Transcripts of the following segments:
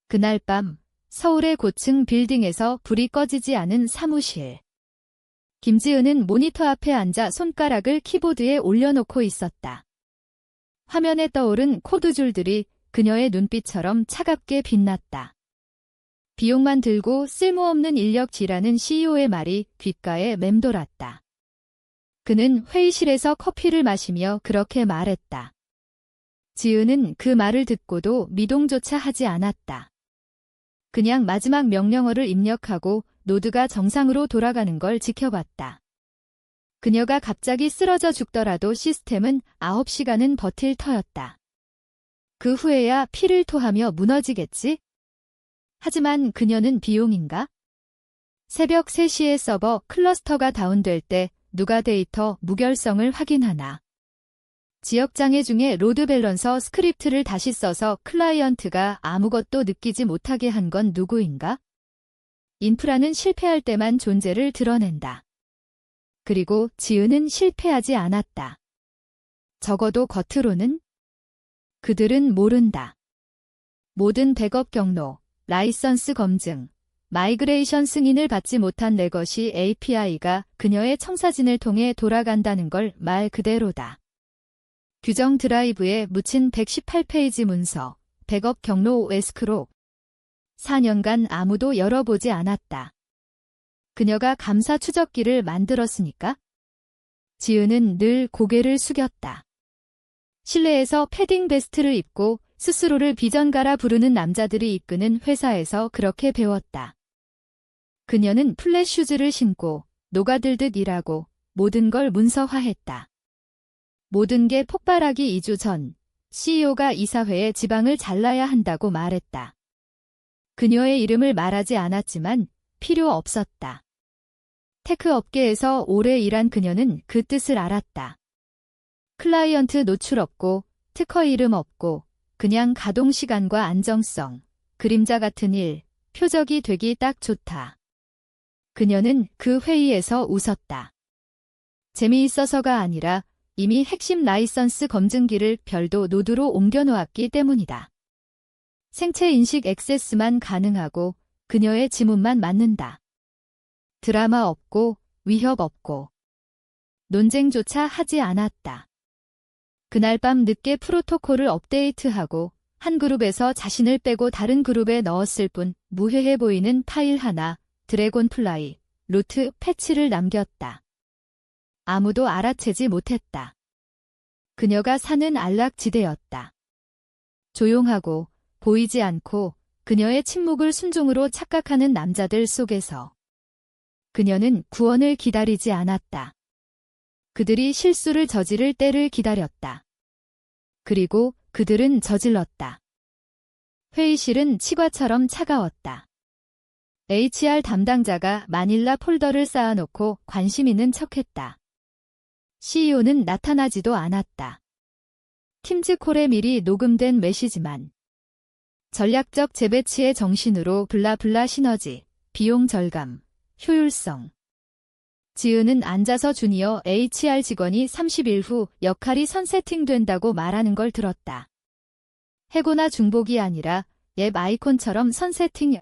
그날 밤 서울의 고층 빌딩에서 불이 꺼지지 않은 사무실. 김지은은 모니터 앞에 앉아 손가락을 키보드에 올려놓고 있었다. 화면에 떠오른 코드줄들이 그녀의 눈빛처럼 차갑게 빛났다. 비용만 들고 쓸모없는 인력질하는 CEO의 말이 귓가에 맴돌았다. 그는 회의실에서 커피를 마시며 그렇게 말했다. 지은은 그 말을 듣고도 미동조차 하지 않았다. 그냥 마지막 명령어를 입력하고 노드가 정상으로 돌아가는 걸 지켜봤다. 그녀가 갑자기 쓰러져 죽더라도 시스템은 9시간은 버틸 터였다. 그 후에야 피를 토하며 무너지겠지? 하지만 그녀는 비용인가? 새벽 3시에 서버 클러스터가 다운될 때 누가 데이터 무결성을 확인하나? 지역장애 중에 로드 밸런서 스크립트를 다시 써서 클라이언트가 아무것도 느끼지 못하게 한 건 누구인가? 인프라는 실패할 때만 존재를 드러낸다. 그리고 지은은 실패하지 않았다. 적어도 겉으로는? 그들은 모른다. 모든 백업 경로, 라이선스 검증, 마이그레이션 승인을 받지 못한 내 것이 API가 그녀의 청사진을 통해 돌아간다는 걸 말 그대로다. 규정 드라이브에 묻힌 118페이지 문서, 백업 경로 에스크로. 4년간 아무도 열어보지 않았다. 그녀가 감사 추적기를 만들었으니까? 지은은 늘 고개를 숙였다. 실내에서 패딩 베스트를 입고 스스로를 비전가라 부르는 남자들이 이끄는 회사에서 그렇게 배웠다. 그녀는 플랫슈즈를 신고 녹아들듯 일하고 모든 걸 문서화했다. 모든 게 폭발하기 2주 전 CEO가 이사회에 지방을 잘라야 한다고 말했다. 그녀의 이름을 말하지 않았지만 필요 없었다. 테크 업계에서 오래 일한 그녀는 그 뜻을 알았다. 클라이언트 노출 없고 특허 이름 없고 그냥 가동 시간과 안정성, 그림자 같은 일, 표적이 되기 딱 좋다. 그녀는 그 회의에서 웃었다. 재미있어서가 아니라 이미 핵심 라이선스 검증기를 별도 노드로 옮겨놓았기 때문이다. 생체 인식 액세스만 가능하고 그녀의 지문만 맞는다. 드라마 없고 위협 없고 논쟁조차 하지 않았다. 그날 밤 늦게 프로토콜을 업데이트하고 한 그룹에서 자신을 빼고 다른 그룹에 넣었을 뿐 무해해 보이는 파일 하나, 드래곤플라이, 루트 패치를 남겼다. 아무도 알아채지 못했다. 그녀가 사는 안락지대였다. 조용하고 보이지 않고 그녀의 침묵을 순종으로 착각하는 남자들 속에서 그녀는 구원을 기다리지 않았다. 그들이 실수를 저지를 때를 기다렸다. 그리고 그들은 저질렀다. 회의실은 치과처럼 차가웠다. HR 담당자가 마닐라 폴더를 쌓아놓고 관심 있는 척했다. CEO는 나타나지도 않았다. 팀즈콜에 미리 녹음된 메시지만. 전략적 재배치의 정신으로 블라블라 시너지, 비용 절감, 효율성. 지은은 앉아서 주니어 HR 직원이 30일 후 역할이 선세팅된다고 말하는 걸 들었다. 해고나 중복이 아니라 앱 아이콘처럼 선세팅.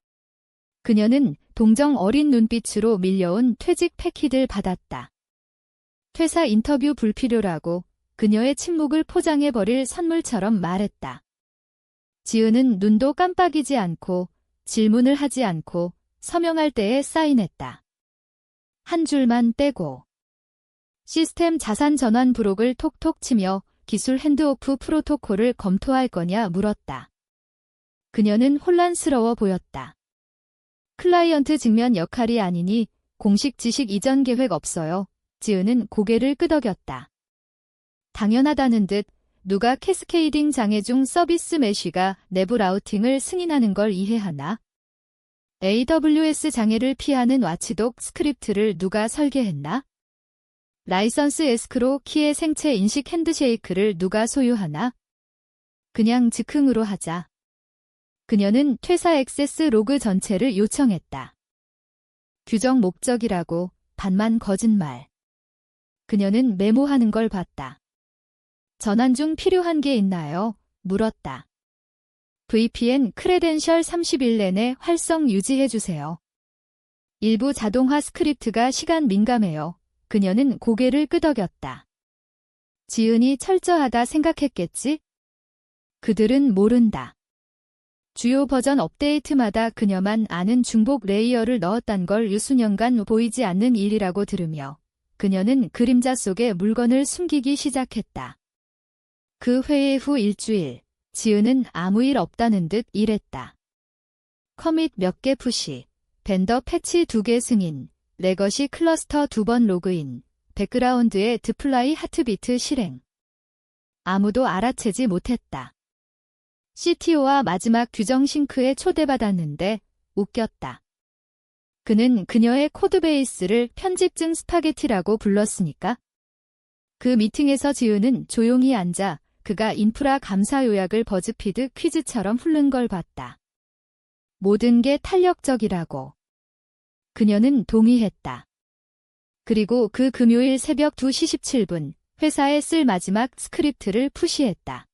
그녀는 동정 어린 눈빛으로 밀려온 퇴직 패키를 받았다. 퇴사 인터뷰 불필요라고 그녀의 침묵을 포장해버릴 선물처럼 말했다. 지은은 눈도 깜빡이지 않고 질문을 하지 않고 서명할 때에 사인했다. 한 줄만 떼고. 시스템 자산 전환 브록을 톡톡 치며 기술 핸드오프 프로토콜을 검토할 거냐 물었다. 그녀는 혼란스러워 보였다. 클라이언트 직면 역할이 아니니 공식 지식 이전 계획 없어요. 지은은 고개를 끄덕였다. 당연하다는 듯 누가 캐스케이딩 장애 중 서비스 메쉬가 내부 라우팅을 승인하는 걸 이해하나? AWS 장애를 피하는 와치독 스크립트를 누가 설계했나? 라이선스 에스크로 키의 생체 인식 핸드쉐이크를 누가 소유하나? 그냥 즉흥으로 하자. 그녀는 퇴사 액세스 로그 전체를 요청했다. 규정 목적이라고 반만 거짓말. 그녀는 메모하는 걸 봤다. 전환 중 필요한 게 있나요? 물었다. VPN 크레덴셜 30일 내내 활성 유지해주세요. 일부 자동화 스크립트가 시간 민감해요. 그녀는 고개를 끄덕였다. 지은이 철저하다 생각했겠지? 그들은 모른다. 주요 버전 업데이트마다 그녀만 아는 중복 레이어를 넣었단 걸 유수년간 보이지 않는 일이라고 들으며 그녀는 그림자 속에 물건을 숨기기 시작했다. 그 회의 후 일주일, 지은은 아무 일 없다는 듯 일했다. 커밋 몇 개 푸시, 벤더 패치 2개 승인, 레거시 클러스터 2번 로그인, 백그라운드의 드플라이 하트비트 실행. 아무도 알아채지 못했다. CTO와 마지막 규정 싱크에 초대받았는데 웃겼다. 그는 그녀의 코드베이스를 편집증 스파게티라고 불렀으니까. 그 미팅에서 지은은 조용히 앉아 그가 인프라 감사 요약을 버즈피드 퀴즈처럼 훑는 걸 봤다. 모든 게 탄력적이라고. 그녀는 동의했다. 그리고 그 금요일 새벽 2시 17분 회사에 쓸 마지막 스크립트를 푸시했다.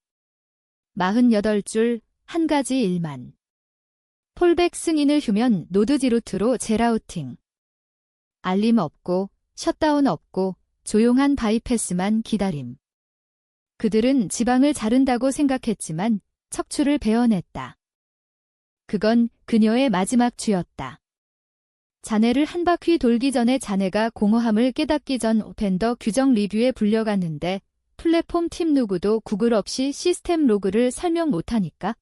48줄, 한 가지 일만. 폴백 승인을 휴면 노드 디루트로 재라우팅. 알림 없고 셧다운 없고 조용한 바이패스만 기다림. 그들은 지방을 자른다고 생각했지만 척추를 베어냈다. 그건 그녀의 마지막 쥐였다. 자네를 한 바퀴 돌기 전에 자네가 공허함을 깨닫기 전 벤더 규정 리뷰에 불려갔는데 플랫폼 팀 누구도 구글 없이 시스템 로그를 설명 못하니까.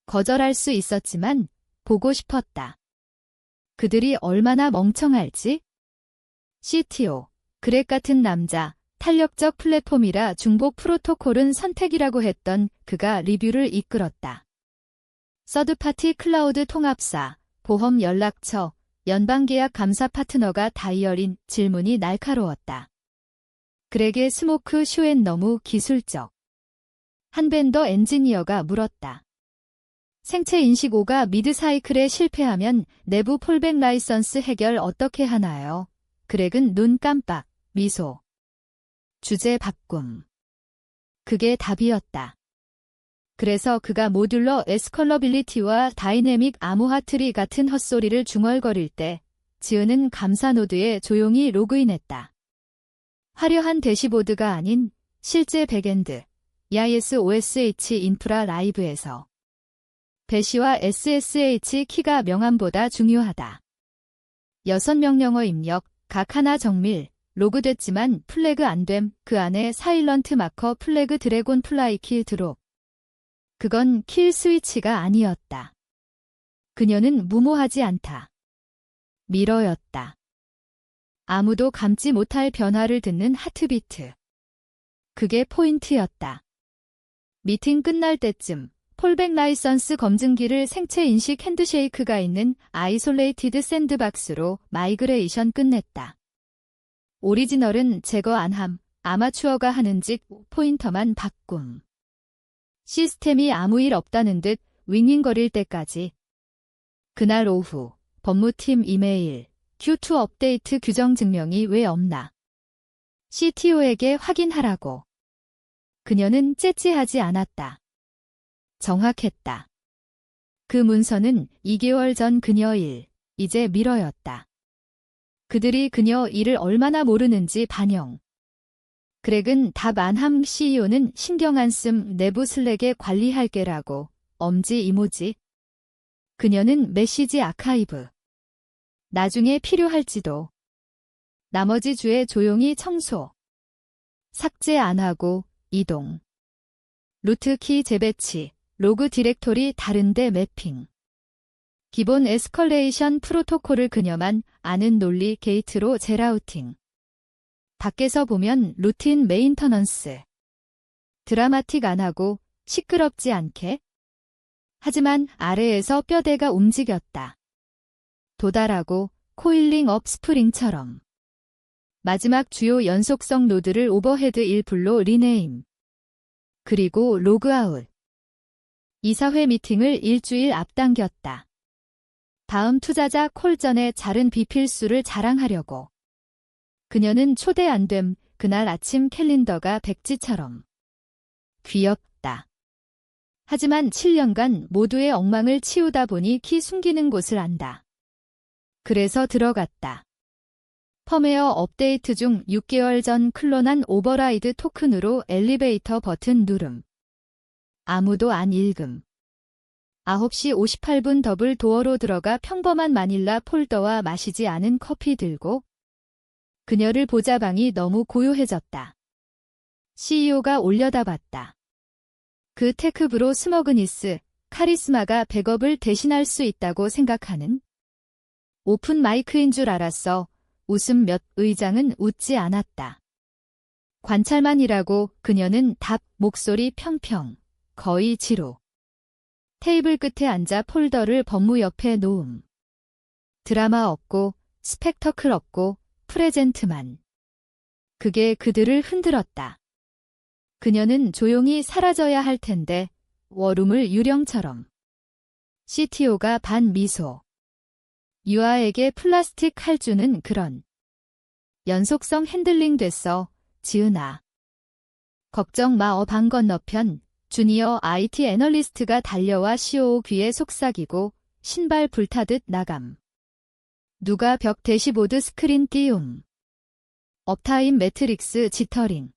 거절할 수 있었지만 보고 싶었다. 그들이 얼마나 멍청할지? CTO, 그렉 같은 남자, 탄력적 플랫폼이라 중복 프로토콜은 선택이라고 했던 그가 리뷰를 이끌었다. 서드파티 클라우드 통합사, 보험 연락처, 연방계약 감사 파트너가 다이얼인 질문이 날카로웠다. 그렉의 스모크 쇼엔 너무 기술적. 한 벤더 엔지니어가 물었다. 생체 인식 5가 미드 사이클에 실패하면 내부 폴백 라이선스 해결 어떻게 하나요? 그렉은 눈 깜빡, 미소. 주제 바꿈. 그게 답이었다. 그래서 그가 모듈러 에스컬러빌리티와 다이내믹 암호화 트리 같은 헛소리를 중얼거릴 때 지은은 감사 노드에 조용히 로그인했다. 화려한 대시보드가 아닌 실제 백엔드, EIS OSH 인프라 라이브에서. 배시와 SSH 키가 명암보다 중요하다. 6명령어 입력, 각 하나 정밀, 로그됐지만 플래그 안됨, 그 안에 사일런트 마커 플래그 드래곤 플라이 킬 드롭. 그건 킬 스위치가 아니었다. 그녀는 무모하지 않다. 미러였다. 아무도 감지 못할 변화를 듣는 하트비트. 그게 포인트였다. 미팅 끝날 때쯤 폴백 라이선스 검증기를 생체 인식 핸드쉐이크가 있는 아이솔레이티드 샌드박스로 마이그레이션 끝냈다. 오리지널은 제거 안함, 아마추어가 하는 짓 포인터만 바꿈. 시스템이 아무 일 없다는 듯 윙윙거릴 때까지. 그날 오후 법무팀 이메일, Q2 업데이트 규정 증명이 왜 없나. CTO에게 확인하라고. 그녀는 째째하지 않았다. 정확했다. 그 문서는 2개월 전 그녀 일, 이제 미러였다. 그들이 그녀 일을 얼마나 모르는지 반영. 그렉은 답 안함 CEO는 신경 안 씀 내부 슬랙에 관리할게라고, 엄지 이모지. 그녀는 메시지 아카이브. 나중에 필요할지도. 나머지 주에 조용히 청소. 삭제 안 하고 이동. 루트키 재배치, 로그 디렉토리 다른데 매핑. 기본 에스컬레이션 프로토콜을 그녀만 아는 논리 게이트로 재라우팅. 밖에서 보면 루틴 메인터넌스. 드라마틱 안 하고 시끄럽지 않게. 하지만 아래에서 뼈대가 움직였다. 도달하고 코일링 업 스프링처럼. 마지막 주요 연속성 노드를 오버헤드 1불로 리네임. 그리고 로그아웃. 이사회 미팅을 일주일 앞당겼다. 다음 투자자 콜 전에 자른 비필수를 자랑하려고. 그녀는 초대 안 됨, 그날 아침 캘린더가 백지처럼. 귀엽다. 하지만 7년간 모두의 엉망을 치우다 보니 키 숨기는 곳을 안다. 그래서 들어갔다. 펌웨어 업데이트 중 6개월 전 클론한 오버라이드 토큰으로 엘리베이터 버튼 누름. 아무도 안 읽음. 9시 58분 더블 도어로 들어가 평범한 마닐라 폴더와 마시지 않은 커피 들고 그녀를 보자. 방이 너무 고요해졌다. CEO가 올려다봤다. 그 테크브로 스머그니스, 카리스마가 백업을 대신할 수 있다고 생각하는? 오픈 마이크인 줄 알았어. 웃음 몇. 의장은 웃지 않았다. 관찰만이라고. 그녀는 답. 목소리 평평. 거의 지루. 테이블 끝에 앉아 폴더를 법무 옆에 놓음. 드라마 없고 스펙터클 없고 프레젠트만. 그게 그들을 흔들었다. 그녀는 조용히 사라져야 할 텐데 워룸을 유령처럼. CTO가 반 미소. 유아에게 플라스틱 칼주는 그런. 연속성 핸들링 됐어. 지은아. 걱정 마. 방 건너편. 주니어 IT 애널리스트가 달려와 COO 귀에 속삭이고 신발 불타듯 나감. 누가 벽 대시보드 스크린 띄움. 업타임 매트릭스 지터링.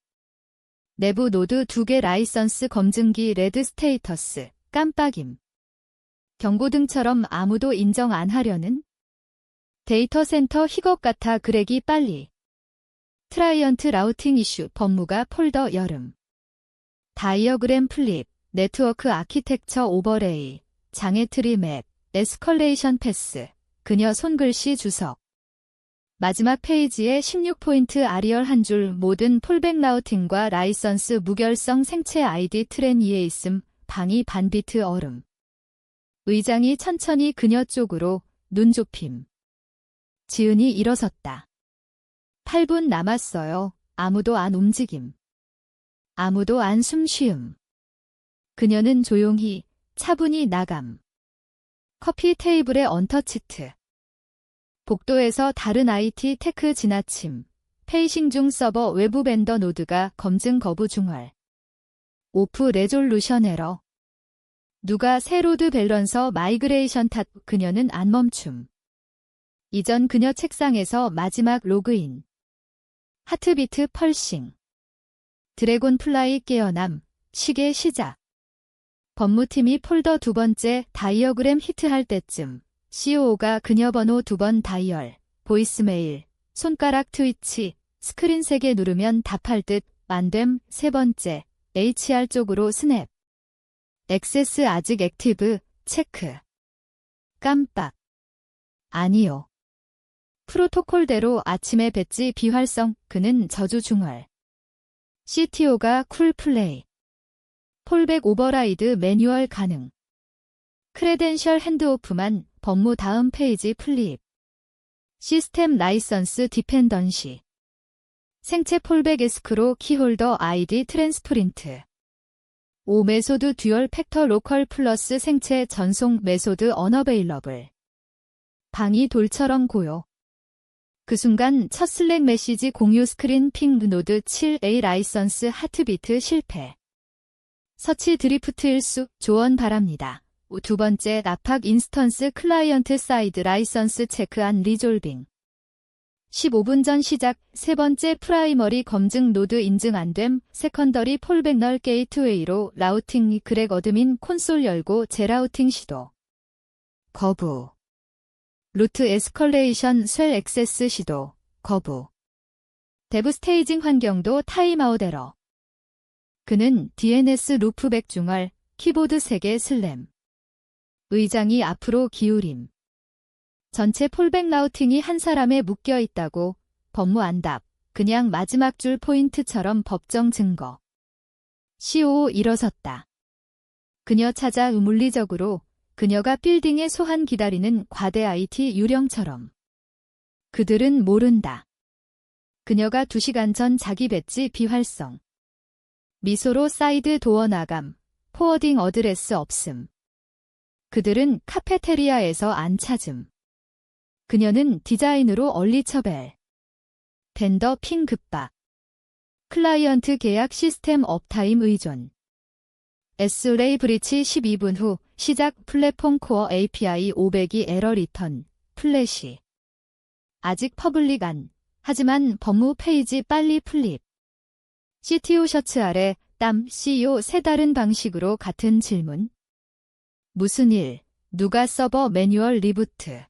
내부 노드 2개 라이선스 검증기 레드 스테이터스. 깜빡임. 경고등처럼 아무도 인정 안 하려는? 데이터 센터 희곡 같아. 그렉이 빨리. 트라이언트 라우팅 이슈. 법무가 폴더 여름. 다이어그램 플립. 네트워크 아키텍처 오버레이. 장애 트리 맵. 에스컬레이션 패스. 그녀 손글씨 주석. 마지막 페이지에 16포인트 아리얼 한 줄. 모든 폴백 라우팅과 라이선스 무결성 생체 아이디 트렌 위에 있음. 방이 반비트 얼음. 의장이 천천히 그녀 쪽으로 눈 좁힘. 지은이 일어섰다. 8분 남았어요. 아무도 안 움직임. 아무도 안 숨쉬음. 그녀는 조용히 차분히 나감. 커피 테이블에 언터치트. 복도에서 다른 IT 테크 지나침. 페이싱 중 서버 외부 벤더 노드가 검증 거부 중얼. 오프 레졸루션 에러. 누가 새 로드 밸런서 마이그레이션 탓. 그녀는 안 멈춤. 이전 그녀 책상에서 마지막 로그인. 하트비트 펄싱. 드래곤 플라이 깨어남. 시계 시작. 법무팀이 폴더 2번째 다이어그램 히트할 때쯤 COO가 그녀 번호 2번 다이얼. 보이스메일. 손가락 트위치. 스크린 3개 누르면 답할 듯. 안됨. 3번째. HR 쪽으로 스냅. 액세스 아직 액티브. 체크. 깜빡. 아니요. 프로토콜대로 아침에 배지 비활성. 그는 저주 중얼. CTO가 쿨 플레이. 폴백 오버라이드 매뉴얼 가능. 크레덴셜 핸드오프만. 법무 다음 페이지 플립. 시스템 라이선스 디펜던시. 생체 폴백 에스크로 키홀더 아이디 트랜스프린트. 5 메소드 듀얼 팩터 로컬 플러스 생체 전송 메소드 언어베일러블. 방이 돌처럼 고요. 그 순간 첫 슬랙 메시지 공유 스크린 핑 노드 7A 라이선스 하트비트 실패. 서치 드리프트 일수 조언 바랍니다. 2번째 압박 인스턴스 클라이언트 사이드 라이선스 체크 안 리졸빙. 15분 전 시작. 3번째 프라이머리 검증 노드 인증 안됨. 세컨더리 폴백 널 게이트웨이로 라우팅. 그렉 어드민 콘솔 열고 재라우팅 시도. 거부. 루트 에스컬레이션 쉘 액세스 시도. 거부. 데브 스테이징 환경도 타임아웃 에러. 그는 DNS 루프백 중얼. 키보드 3개 슬램. 의장이 앞으로 기울임. 전체 폴백 라우팅이 한 사람에 묶여 있다고. 법무 안답. 그냥 마지막 줄 포인트처럼 법정 증거. COO 일어섰다. 그녀 찾아 물리적으로. 그녀가 빌딩의 소환 기다리는 과대 IT 유령처럼. 그들은 모른다. 그녀가 2시간 전 자기 배지 비활성. 미소로 사이드 도어 나감. 포워딩 어드레스 없음. 그들은 카페테리아에서 안 찾음. 그녀는 디자인으로 얼리처벨. 벤더 핑 급박. 클라이언트 계약 시스템 업타임 의존. S레이 브리치 12분 후 시작 플랫폼 코어 API 500이 에러 리턴 플래시. 아직 퍼블릭 안. 하지만 법무 페이지 빨리 플립. CTO 셔츠 아래 땀 CEO 세 다른 방식으로 같은 질문. 무슨 일? 누가 서버 매뉴얼 리부트.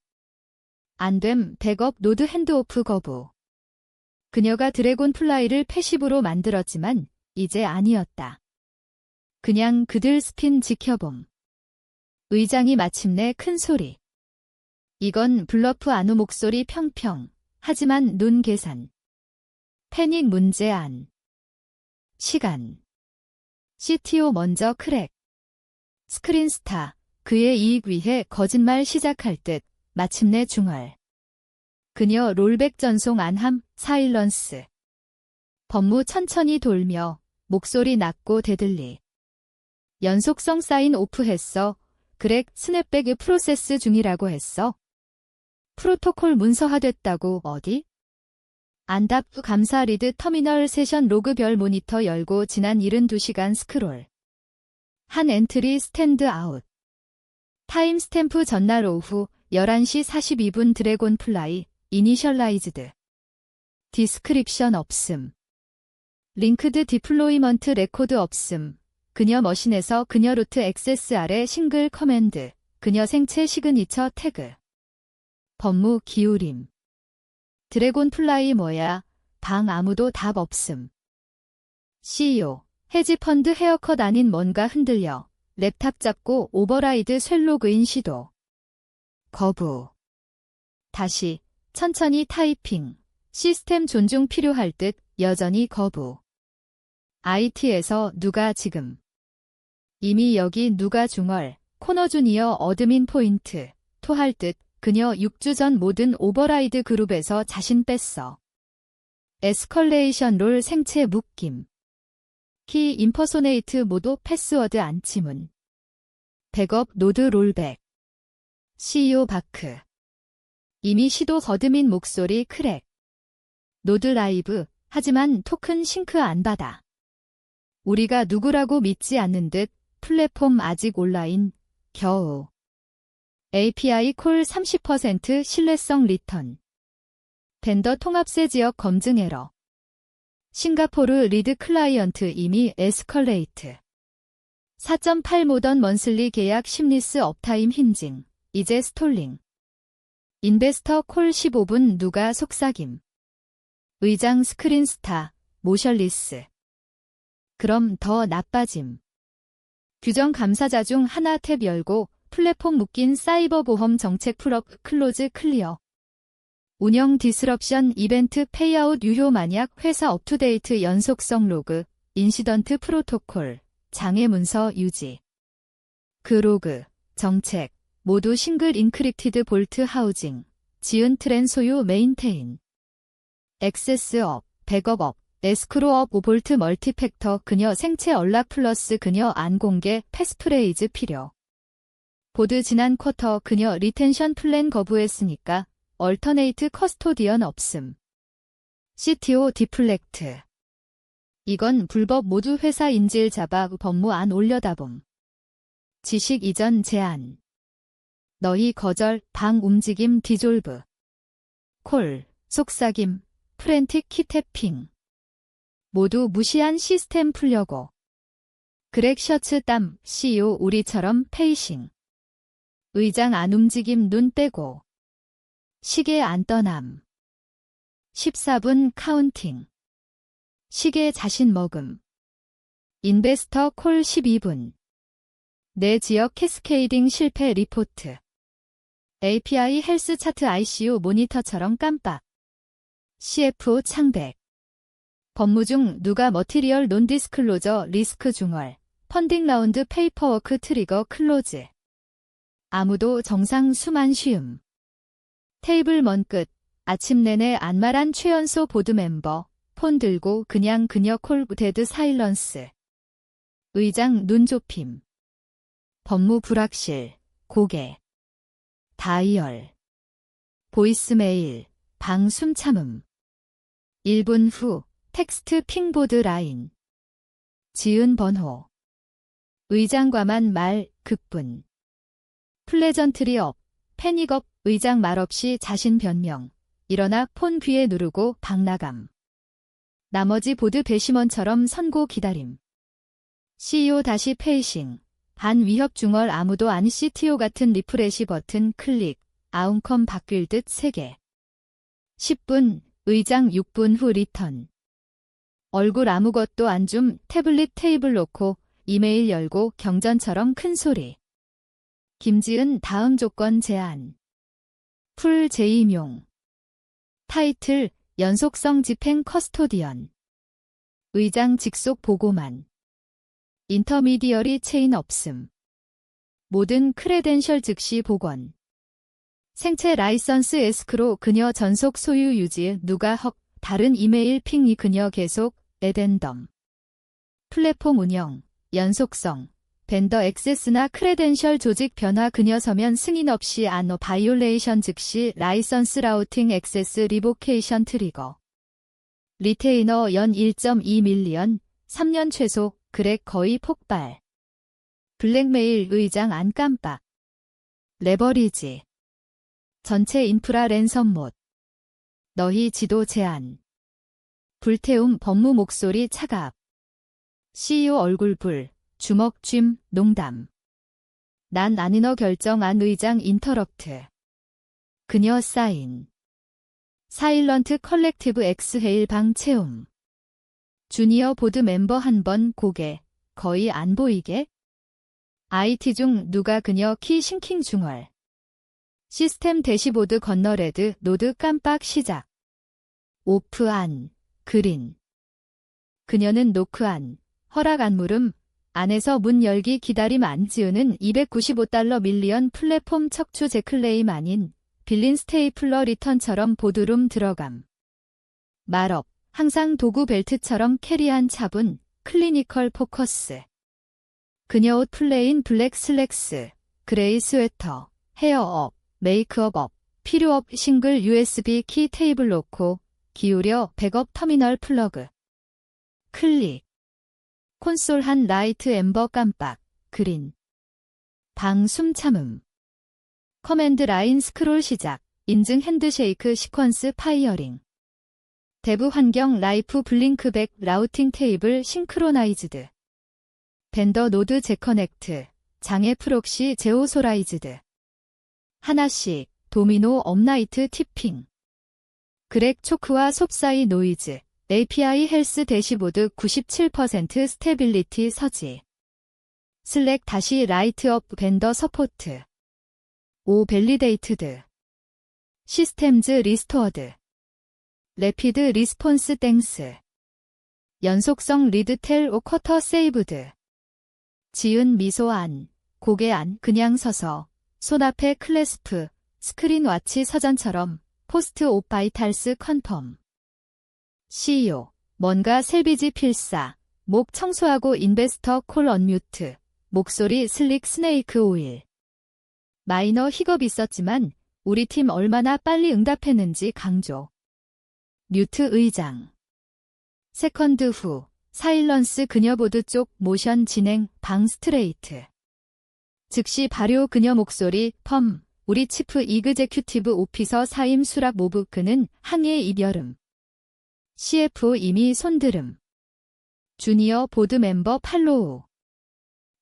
안됨 백업 노드 핸드오프 거부. 그녀가 드래곤 플라이를 패시브로 만들었지만 이제 아니었다. 그냥 그들 스핀 지켜봄. 의장이 마침내 큰 소리. 이건 블러프 안우 목소리 평평. 하지만 눈 계산. 패닉 문제 안. 시간. CTO 먼저 크랙. 스크린스타. 그의 이익 위해 거짓말 시작할 듯. 마침내 중얼. 그녀 롤백 전송 안함 사일런스. 법무 천천히 돌며 목소리 낮고 대들리. 연속성 사인 오프했어. 그렉 스냅백 프로세스 중이라고 했어. 프로토콜 문서화됐다고 어디? 안답 감사 리드 터미널 세션 로그 별 모니터 열고 지난 72시간 스크롤. 한 엔트리 스탠드 아웃. 타임 스탬프 전날 오후 11시 42분 드래곤 플라이 이니셜라이즈드. 디스크립션 없음. 링크드 디플로이먼트 레코드 없음. 그녀 머신에서 그녀 루트 액세스 아래 싱글 커맨드. 그녀 생체 시그니처 태그. 법무 기울임. 드래곤 플라이 뭐야? 방 아무도 답 없음. CEO. 헤지펀드 헤어컷 아닌 뭔가 흔들려. 랩탑 잡고 오버라이드 쉘로그인 시도. 거부. 다시 천천히 타이핑. 시스템 존중 필요할 듯 여전히 거부. IT에서 누가 지금. 이미 여기 누가 중얼. 코너 주니어 어드민 포인트. 토할 듯 그녀 6주 전 모든 오버라이드 그룹에서 자신 뺐어. 에스컬레이션 롤 생체 묶임. 키 임퍼소네이트 모두 패스워드 안치문. 백업 노드 롤백. CEO 바크. 이미 시도 거드민 목소리 크랙. 노드 라이브. 하지만 토큰 싱크 안 받아. 우리가 누구라고 믿지 않는 듯 플랫폼 아직 온라인. 겨우. API 콜 30% 신뢰성 리턴. 벤더 통합세 지역 검증 에러. 싱가포르 리드 클라이언트 이미 에스컬레이트. 4.8 모던 먼슬리 계약 심리스 업타임 힌징. 이제 스톨링. 인베스터 콜 15분 누가 속삭임. 의장 스크린스타. 모셜리스. 그럼 더 나빠짐. 규정 감사자 중 하나 탭 열고 플랫폼 묶인 사이버 보험 정책 풀업 클로즈 클리어. 운영 디스럽션 이벤트 페이아웃 유효 만약 회사 업투데이트 연속성 로그, 인시던트 프로토콜, 장애 문서 유지. 그 로그, 정책, 모두 싱글 인크립티드 볼트 하우징, 지은 트렌 소유 메인테인. 액세스업, 백업업, 에스크로업 볼트 멀티팩터 그녀 생체 연락 플러스 그녀 안 공개 패스프레이즈 필요. 보드 지난 쿼터 그녀 리텐션 플랜 거부했으니까 얼터네이트 커스토디언 없음. CTO 디플렉트. 이건 불법 모두 회사 인질 잡아 법무 안 올려다봄. 지식 이전 제한. 너희 거절 방 움직임 디졸브. 콜, 속삭임, 프렌틱 키태핑. 모두 무시한 시스템 풀려고. 그렉 셔츠 땀 CEO 우리처럼 페이싱. 의장 안 움직임 눈 빼고. 시계 안 떠남. 14분 카운팅. 시계 자신 먹음. 인베스터 콜 12분. 내 지역 캐스케이딩 실패 리포트. API 헬스 차트 ICU 모니터처럼 깜빡. CFO 창백. 법무 중 누가 머티리얼 논디스클로저 리스크 중얼. 펀딩 라운드 페이퍼워크 트리거 클로즈. 아무도 정상 수만 쉬움. 테이블 먼 끝. 아침 내내 안말한 최연소 보드 멤버. 폰 들고 그냥 그녀 콜 데드 사일런스. 의장 눈 좁힘. 법무 불확실. 고개. 다이얼. 보이스메일. 방 숨 참음. 1분 후. 텍스트 핑보드 라인. 지은 번호. 의장과만 말, 극분. 플레전트리 업, 패닉업, 의장 말없이 자신 변명. 일어나 폰 귀에 누르고 박나감. 나머지 보드 배심원처럼 선고 기다림. CEO 다시 페이싱. 반 위협 중얼 아무도 안 CTO 같은 리프레시 버튼 클릭. 아웅컴 바뀔 듯 3개. 10분, 의장 6분 후 리턴. 얼굴 아무것도 안 줌 태블릿 테이블 놓고 이메일 열고 경전처럼 큰 소리. 김지은 다음 조건 제안. 풀 재임용. 타이틀 연속성 집행 커스토디언. 의장 직속 보고만. 인터미디어리 체인 없음. 모든 크레덴셜 즉시 복원. 생체 라이선스 에스크로 그녀 전속 소유 유지 누가 헉 다른 이메일 핑이 그녀 계속 에덴덤. 플랫폼 운영, 연속성, 벤더 액세스나 크레덴셜 조직 변화 그녀 서면 승인 없이 안오 바이올레이션 즉시 라이선스 라우팅 액세스 리보케이션 트리거. 리테이너 연 1.2 밀리언, 3년 최소, 그렉 거의 폭발. 블랙메일 의장 안 깜빡. 레버리지. 전체 인프라 랜섬 못. 너희 지도 제안. 불태움 법무 목소리 차갑. CEO 얼굴 불, 주먹 쥬, 농담. 난 아니너 결정 안 의장 인터럽트. 그녀 사인. 사일런트 컬렉티브 엑스헤일 방 채움. 주니어 보드 멤버 한 번 고개, 거의 안 보이게? IT 중 누가 그녀 키 싱킹 중얼. 시스템 대시보드 건너 레드 노드 깜빡 시작. 오프 안, 그린. 그녀는 노크 안, 허락 안 물음, 안에서 문 열기 기다림 안 지우는 $295 밀리언 플랫폼 척추 재클레임 아닌 빌린 스테이플러 리턴처럼 보드룸 들어감. 말업, 항상 도구 벨트처럼 캐리한 차분, 클리니컬 포커스. 그녀 옷 플레인 블랙 슬랙스, 그레이 스웨터, 헤어업, 메이크업, 필요업 싱글 USB 키 테이블 놓고 기울여 백업 터미널 플러그. 클릭. 콘솔 한 라이트 엠버 깜빡, 그린. 방 숨 참음. 커맨드 라인 스크롤 시작, 인증 핸드쉐이크 시퀀스 파이어링. 데브 환경 라이프 블링크백 라우팅 테이블 싱크로나이즈드. 벤더 노드 재커넥트, 장애 프록시 제오소라이즈드. 하나씩, 도미노 업나이트 티핑. 그렉 초크와 솝사이 노이즈, API 헬스 대시보드 97% 스테빌리티 서지. 슬랙 다시 라이트업 벤더 서포트. 오 밸리데이트드. 시스템즈 리스토어드. 레피드 리스폰스 땡스. 연속성 리드텔 오 쿼터 세이브드. 지은 미소 안, 고개 안 그냥 서서. 손 앞에 클래스프, 스크린 와치 서전처럼 포스트 옵 바이탈스 컨펌. CEO, 뭔가 셀비지 필사, 목 청소하고 인베스터 콜 언뮤트, 목소리 슬릭 스네이크 오일. 마이너 힙업 있었지만 우리 팀 얼마나 빨리 응답했는지 강조. 뮤트 의장. 세컨드 후, 사일런스 그녀 보드 쪽 모션 진행 방 스트레이트. 즉시 발효 그녀 목소리 펌 우리 치프 이그제큐티브 오피서 사임 수락 모브 그는 항해 이별음. CFO 이미 손들음. 주니어 보드 멤버 팔로우.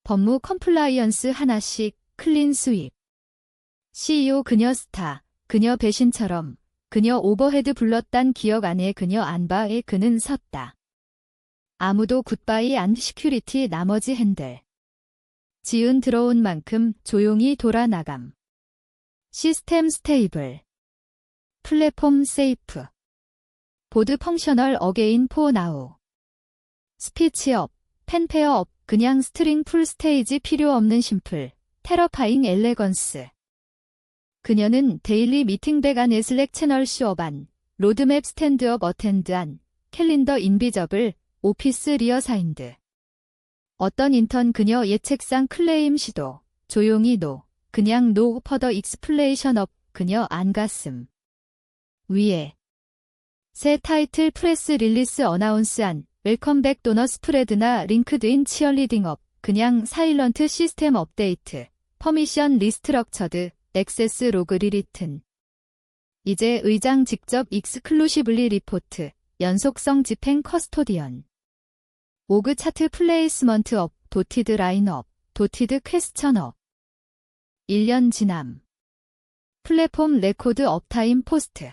법무 컴플라이언스 하나씩 클린 스윕. CEO 그녀 스타, 그녀 배신처럼 그녀 오버헤드 불렀단 기억 안에 그녀 안바에 그는 섰다. 아무도 굿바이 안 시큐리티 나머지 핸들. 지은 들어온 만큼 조용히 돌아나감. 시스템 스테이블. 플랫폼 세이프. 보드 펑셔널 어게인 포 나우. 스피치업, 펜페어업, 그냥 스트링 풀 스테이지 필요 없는 심플, 테러파잉 엘레건스. 그녀는 데일리 미팅백 안에 슬랙 채널 쇼업안, 로드맵 스탠드업 어텐드안, 캘린더 인비저블, 오피스 리어사인드. 어떤 인턴 그녀 예책상 클레임 시도, 조용히 노, 그냥 노 퍼더 익스플레이션 업, 그녀 안 갔음. 위에. 새 타이틀 프레스 릴리스 어나운스 안, 웰컴백 도너 스프레드나 링크드인 치얼리딩 업, 그냥 사일런트 시스템 업데이트, 퍼미션 리스트럭처드, 액세스 로그 리리튼. 이제 의장 직접 익스클루시블리 리포트, 연속성 집행 커스토디언. 오그 차트 플레이스먼트 업, 도티드 라인업, 도티드 퀘스천 업. 1년 지남. 플랫폼 레코드 업타임 포스트.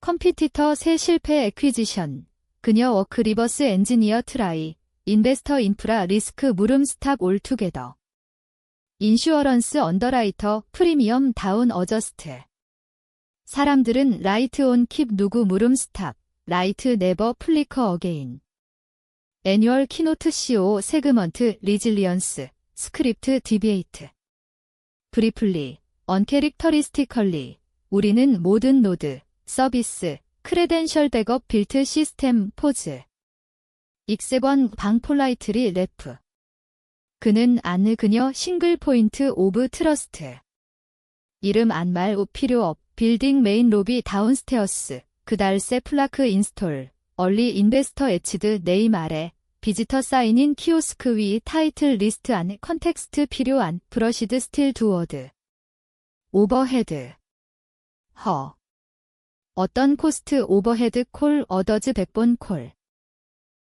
컴피티터 새 실패 애퀴지션. 그녀 워크 리버스 엔지니어 트라이. 인베스터 인프라 리스크 물음 스탑 올투게더. 인슈어런스 언더라이터 프리미엄 다운 어저스트. 사람들은 라이트 온 킵 누구 물음 스탑. 라이트 네버 플리커 어게인. 애뉴얼 키노트 CO 세그먼트 리질리언스. 스크립트 디비에이트. 브리플리. 언캐릭터리스티컬리. 우리는 모든 노드, 서비스, 크레덴셜 백업 빌트 시스템 포즈. 익세번 방폴라이트리 래프. 그는 안느 그녀 싱글 포인트 오브 트러스트. 이름 안말 우 필요 업. 빌딩 메인 로비 다운스테어스. 그달세 플라크 인스톨. 얼리 인베스터 에치드 네임 아래. 비지터 사인인 키오스크 위 타이틀 리스트 안 컨텍스트 필요한 브러시드 스틸 두워드. 오버헤드. 허. 어떤 코스트 오버헤드 콜 어더즈 백본 콜.